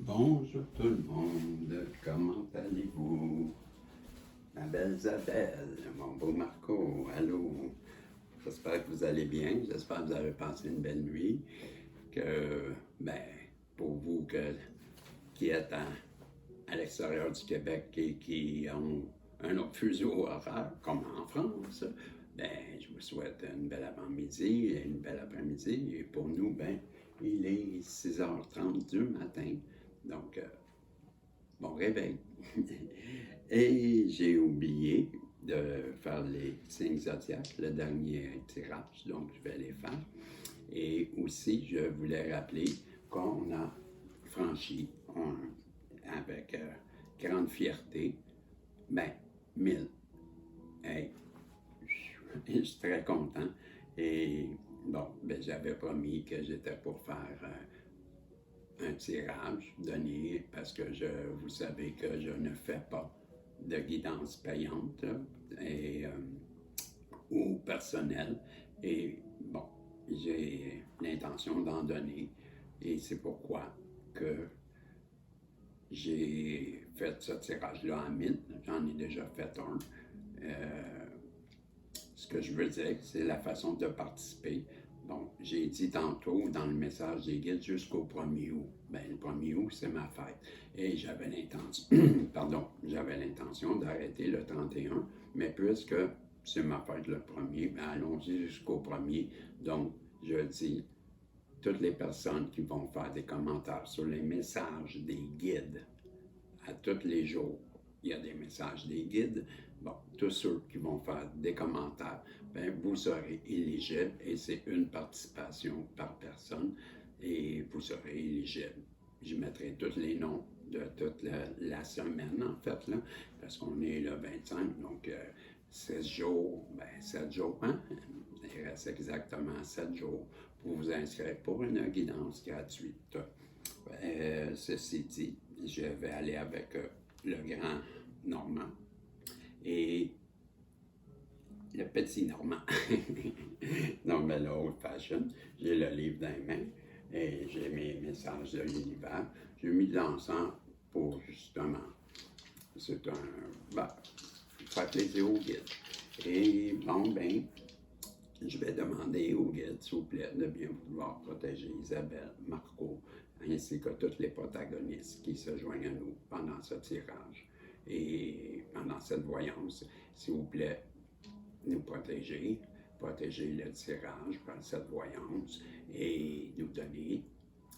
Bonjour tout le monde, comment allez-vous? Ma belle Isabelle, mon beau Marco, allô? J'espère que vous allez bien, j'espère que vous avez passé une belle nuit, que, pour vous qui êtes à l'extérieur du Québec et qui ont un autre fuseau horaire, comme en France, je vous souhaite une belle avant-midi et une belle après-midi. Et pour nous, il est 6h30 du matin. Donc, bon réveil. Et j'ai oublié de faire les signes zodiaques, le dernier tirage, donc je vais les faire. Et aussi, je voulais rappeler qu'on a franchi avec grande fierté, 1000. Hey, je suis très content. Et bon, j'avais promis que j'étais pour faire un tirage donné parce que vous savez que je ne fais pas de guidance payante et, ou personnelle. Et bon, j'ai l'intention d'en donner et c'est pourquoi que j'ai fait ce tirage-là en 1000. J'en ai déjà fait un. Ce que je veux dire, c'est la façon de participer. Donc, j'ai dit tantôt dans le message des guides jusqu'au 1er août. Le 1er août, c'est ma fête. Et j'avais l'intention d'arrêter le 31, mais puisque c'est ma fête le 1er, allons-y jusqu'au 1er. Donc, je dis, toutes les personnes qui vont faire des commentaires sur les messages des guides, à tous les jours, il y a des messages des guides. Bon, tous ceux qui vont faire des commentaires, vous serez éligible et c'est une participation par personne et vous serez éligible. Je mettrai tous les noms de toute la semaine, en fait, là, parce qu'on est le 25, donc 16 jours, 7 jours, hein? Il reste exactement 7 jours pour vous inscrire pour une guidance gratuite. Ceci dit, je vais aller avec le grand Normand et le petit Normand. Donc, le old fashion, j'ai le livre dans les mains et j'ai mes messages de l'univers. J'ai mis de l'encens pour justement, c'est faire plaisir aux guides. Et bon, je vais demander aux guides, s'il vous plaît, de bien vouloir protéger Isabelle, Marco, ainsi que tous les protagonistes qui se joignent à nous pendant ce tirage et pendant cette voyance. S'il vous plaît, nous protéger le tirage par cette voyance et nous donner,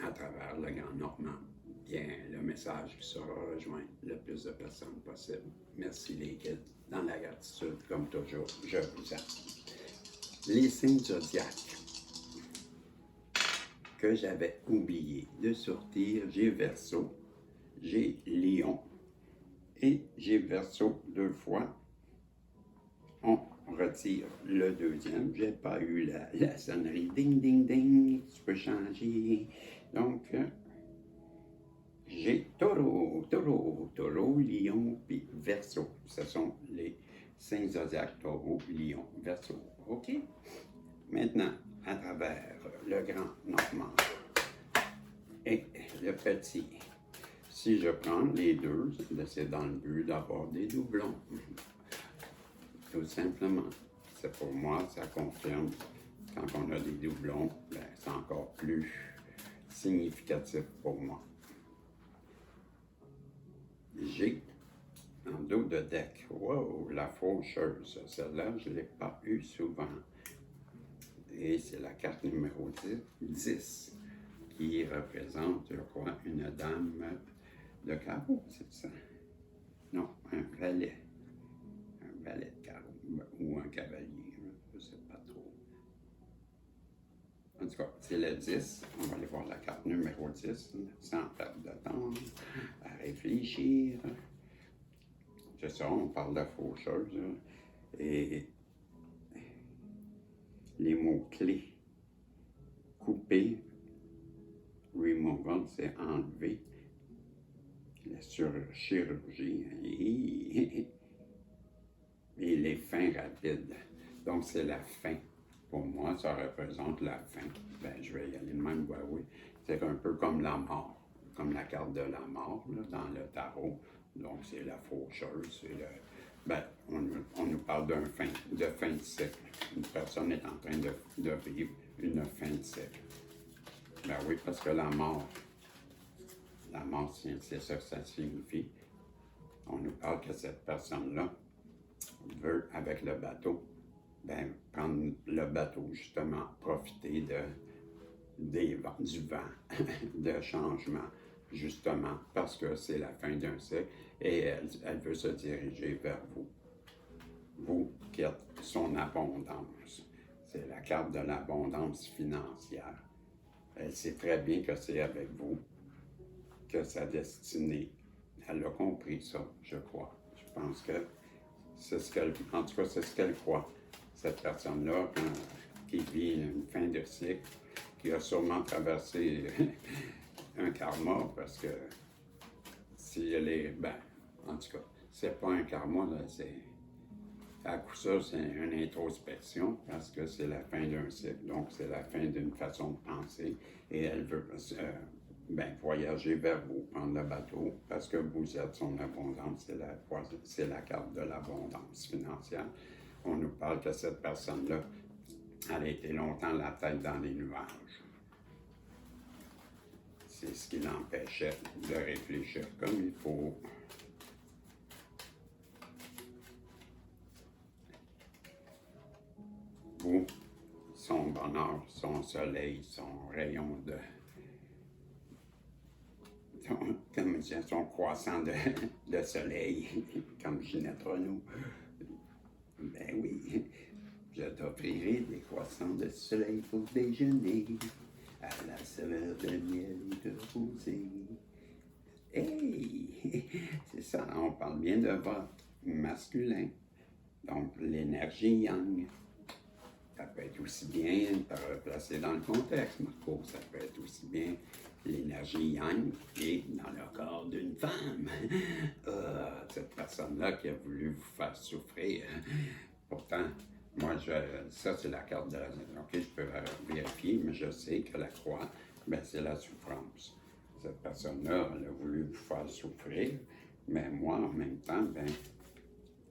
à travers le Grand Normand, le message qui sera rejoint le plus de personnes possible. Merci les guides. Dans la gratitude, comme toujours, je vous aime. Les signes zodiaques que j'avais oublié de sortir, j'ai Verseau, j'ai Lion et j'ai Verseau 2 fois. On retire le deuxième. J'ai pas eu la sonnerie ding ding ding, tu peux changer. Donc, j'ai Taureau, Lion puis Verseau. Ce sont les signes zodiaques Taureau, Lion, Verseau. OK? Maintenant, à travers le grand Normand et le petit, si je prends les deux, c'est dans le but d'avoir des doublons. Tout simplement. C'est pour moi, ça confirme. Quand on a des doublons, c'est encore plus significatif pour moi. J'ai en dos de deck, wow, la faucheuse. Celle-là, je ne l'ai pas eue souvent. Et c'est la carte numéro 10 qui représente, je crois, une dame de carreau, c'est ça? Non, un valet. Un valet de carreau ou un cavalier, je ne sais pas trop. En tout cas, c'est le 10. On va aller voir la carte numéro 10 sans perdre de temps à réfléchir. C'est ça, on parle de faucheuse. Et les mots-clés. Couper, removal, c'est enlever. La chirurgie et les fins rapides. Donc, c'est la fin. Pour moi, ça représente la fin. Je vais y aller de même, oui. C'est un peu comme la mort. comme la carte de la mort là, dans le tarot. Donc, c'est la faucheuse, c'est le... Ben, on nous parle de fin de cycle. Une personne est en train de vivre une fin de cycle. Ben oui, parce que la mort, c'est ça que ça signifie. On nous parle que cette personne-là veut, avec le bateau, ben, prendre le bateau, justement, profiter du vent, de changement, justement, parce que c'est la fin d'un cycle et elle veut se diriger vers vous. Vous qui êtes son abondance. C'est la carte de l'abondance financière. Elle sait très bien que c'est avec vous que sa destinée. Elle a compris ça, je crois. Je pense que c'est ce qu'elle, en tout cas, c'est ce qu'elle croit. Cette personne-là, qui vit une fin de cycle, qui a sûrement traversé un karma, parce que si elle est, ben, en tout cas, c'est pas un karma, là, c'est, à coup sûr, c'est une introspection, parce que c'est la fin d'un cycle, donc c'est la fin d'une façon de penser, et elle veut, ben, voyager vers vous, prendre le bateau, parce que vous êtes son abondance, c'est la carte de l'abondance financière. On nous parle que cette personne-là, elle a été longtemps la tête dans les nuages. C'est ce qui l'empêchait de réfléchir comme il faut. Vous, son bonheur, son soleil, son rayon de... Comme son croissant de soleil, comme Ginette Renaud. Ben oui, je t'offrirai des croissants de soleil pour déjeuner, à la saveur de miel et de rosée. Hey! C'est ça, on parle bien de votre masculin. Donc, l'énergie yang. Ça peut être aussi bien, placé dans le contexte, Marco, ça peut être aussi bien l'énergie yang qui est dans le corps d'une femme. Cette personne-là qui a voulu vous faire souffrir. Pourtant, moi, ça c'est la carte de la... OK, je peux vérifier, mais je sais que la croix, ben, c'est la souffrance. Cette personne-là, elle a voulu vous faire souffrir, mais moi, en même temps, ben,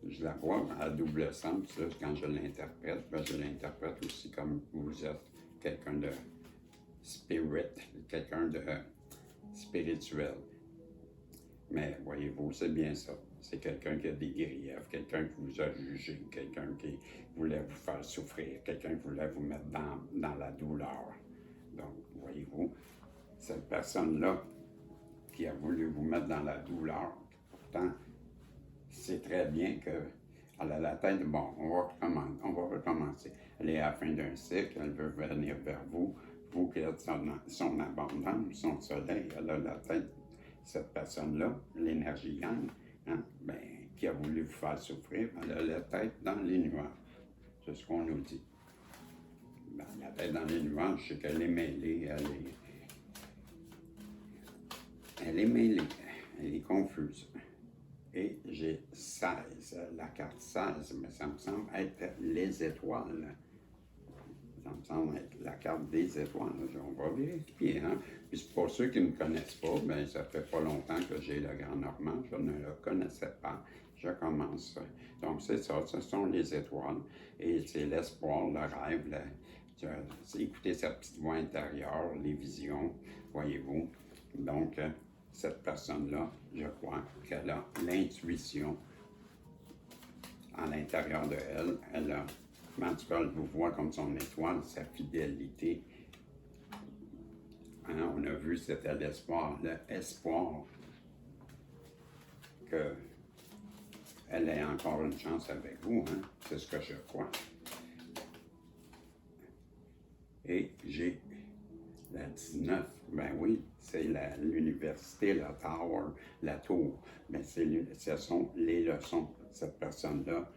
je la vois à double sens, là, quand je l'interprète, ben, je l'interprète aussi comme vous êtes quelqu'un de spirit, quelqu'un de spirituel. Mais voyez-vous, c'est bien ça. C'est quelqu'un qui a des griefs, quelqu'un qui vous a jugé, quelqu'un qui voulait vous faire souffrir, quelqu'un qui voulait vous mettre dans la douleur. Donc, voyez-vous, cette personne-là qui a voulu vous mettre dans la douleur, pourtant, c'est très bien qu'elle a la tête, bon, on va recommencer. Elle est à la fin d'un cycle, elle veut venir vers vous, vous qui êtes son abondance, son soleil, elle a la tête, cette personne-là, l'énergie yang, hein, ben, qui a voulu vous faire souffrir, elle a la tête dans les nuages. C'est ce qu'on nous dit. Ben, la tête dans les nuages, c'est qu'elle est mêlée, elle est mêlée, elle est confuse. Et j'ai 16, la carte 16, mais ça me semble être les étoiles. Ça me semble être la carte des étoiles. On va vérifier. Hein? Puis pour ceux qui ne me connaissent pas, bien, ça fait pas longtemps que j'ai le Grand Normand. Je ne le connaissais pas. Je commence. Donc c'est ça, ce sont les étoiles. Et c'est l'espoir, le rêve. C'est écouter sa petite voix intérieure, les visions, voyez-vous. Donc, cette personne-là, je crois qu'elle a l'intuition à l'intérieur de elle. Elle a, en tout cas, elle vous voit comme son étoile, sa fidélité. Hein, on a vu, c'était l'espoir qu'elle ait encore une chance avec vous. Hein? C'est ce que je crois. Et j'ai la 19, ben oui, c'est l'université, la tower, la tour. Mais ce sont les leçons. Cette personne-là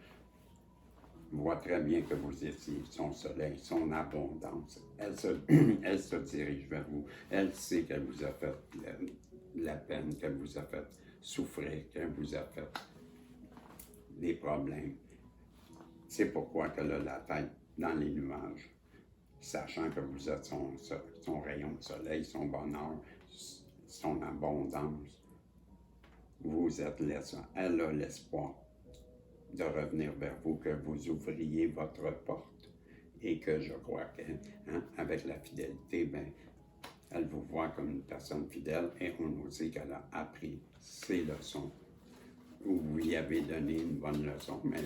voit très bien que vous étiez son soleil, son abondance. Elle se dirige vers vous. Elle sait qu'elle vous a fait la peine, qu'elle vous a fait souffrir, qu'elle vous a fait des problèmes. C'est pourquoi qu'elle a la tête dans les nuages, sachant que vous êtes son rayon de soleil, son bonheur, son abondance, vous êtes elle a l'espoir de revenir vers vous, que vous ouvriez votre porte et que je crois qu'avec la fidélité, ben, elle vous voit comme une personne fidèle et on nous dit qu'elle a appris ses leçons. Vous lui avez donné une bonne leçon, mais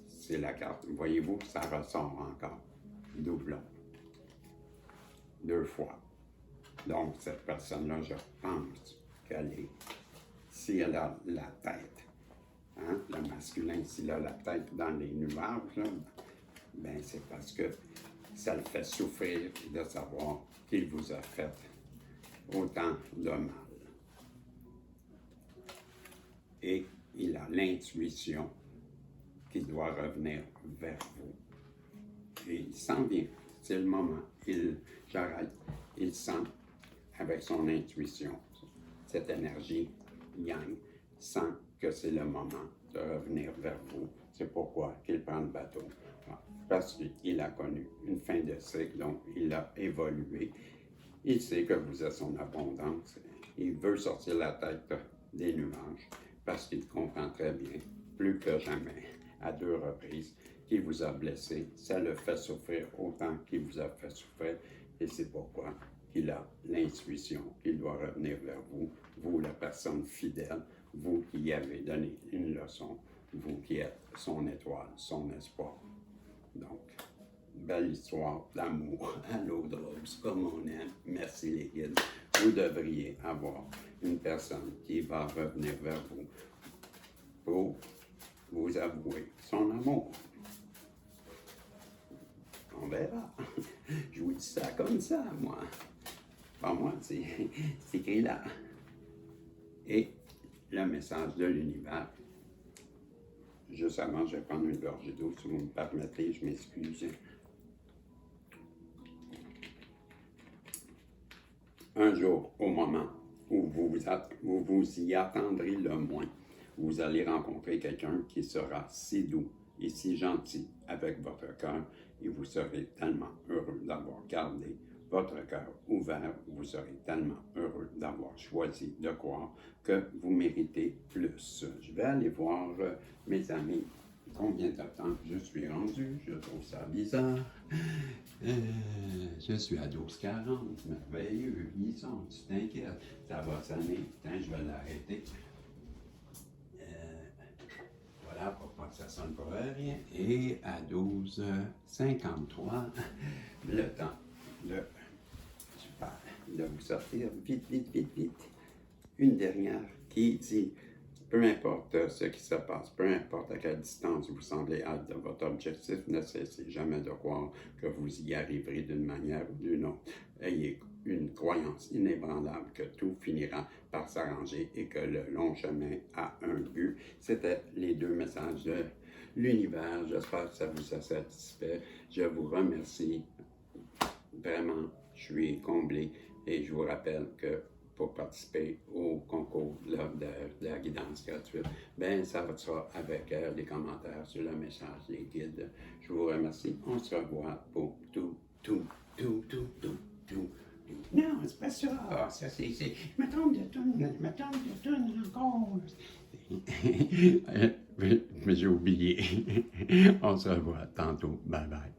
c'est la carte. Voyez-vous, ça ressort encore. Doublon. 2 fois. Donc, cette personne-là, je pense qu'elle est, si elle a la tête, le masculin, s'il a la tête dans les nuages, là, ben c'est parce que ça le fait souffrir de savoir qu'il vous a fait autant de mal. Et il a l'intuition qu'il doit revenir vers vous. Et il s'en vient, c'est le moment. J'arrête, il sent avec son intuition, cette énergie yang, sent que c'est le moment de revenir vers vous. C'est pourquoi il prend le bateau. Parce qu'il a connu une fin de cycle, donc il a évolué. Il sait que vous êtes son abondance. Il veut sortir la tête des nuages parce qu'il comprend très bien, plus que jamais, à 2 reprises, qu'il vous a blessé. Ça le fait souffrir autant qu'il vous a fait souffrir. Et c'est pourquoi il a l'intuition qu'il doit revenir vers vous, vous la personne fidèle, vous qui y avez donné une leçon, vous qui êtes son étoile, son espoir. Donc, belle histoire d'amour à l'eau de rose, comme on aime. Merci les guides. Vous devriez avoir une personne qui va revenir vers vous pour vous avouer son amour. On verra. Je vous dis ça comme ça, moi. Pas moi, c'est écrit là. Et le message de l'univers. Juste avant, je vais prendre une gorgée d'eau, si vous me permettez, je m'excuse. Un jour, au moment où vous vous y attendrez le moins, vous allez rencontrer quelqu'un qui sera si doux et si gentil avec votre cœur et vous serez tellement heureux d'avoir gardé votre cœur ouvert, vous serez tellement heureux d'avoir choisi de croire que vous méritez plus. Je vais aller voir mes amis combien de temps je suis rendu. Je trouve ça bizarre. Je suis à 12h40. Merveilleux. Ils sont, tu t'inquiètes. Ça va sonner. Putain, je vais l'arrêter. Voilà, pour pas que ça sonne pour rien. Et à 12h53, le temps de vous sortir vite. Une dernière qui dit, peu importe ce qui se passe, peu importe à quelle distance vous semblez être de votre objectif, ne cessez jamais de croire que vous y arriverez d'une manière ou d'une autre. Ayez une croyance inébranlable que tout finira par s'arranger et que le long chemin a un but. C'était les 2 messages de l'univers. J'espère que ça vous a satisfait. Je vous remercie. Vraiment, je suis comblé et je vous rappelle que pour participer au concours de la guidance gratuite, ben ça sera avec les commentaires sur le message des guides. Je vous remercie. On se revoit pour tout. Non, c'est pas ça. Ça c'est. Je me trompe de tourne encore. Mais j'ai oublié. On se revoit tantôt. Bye bye.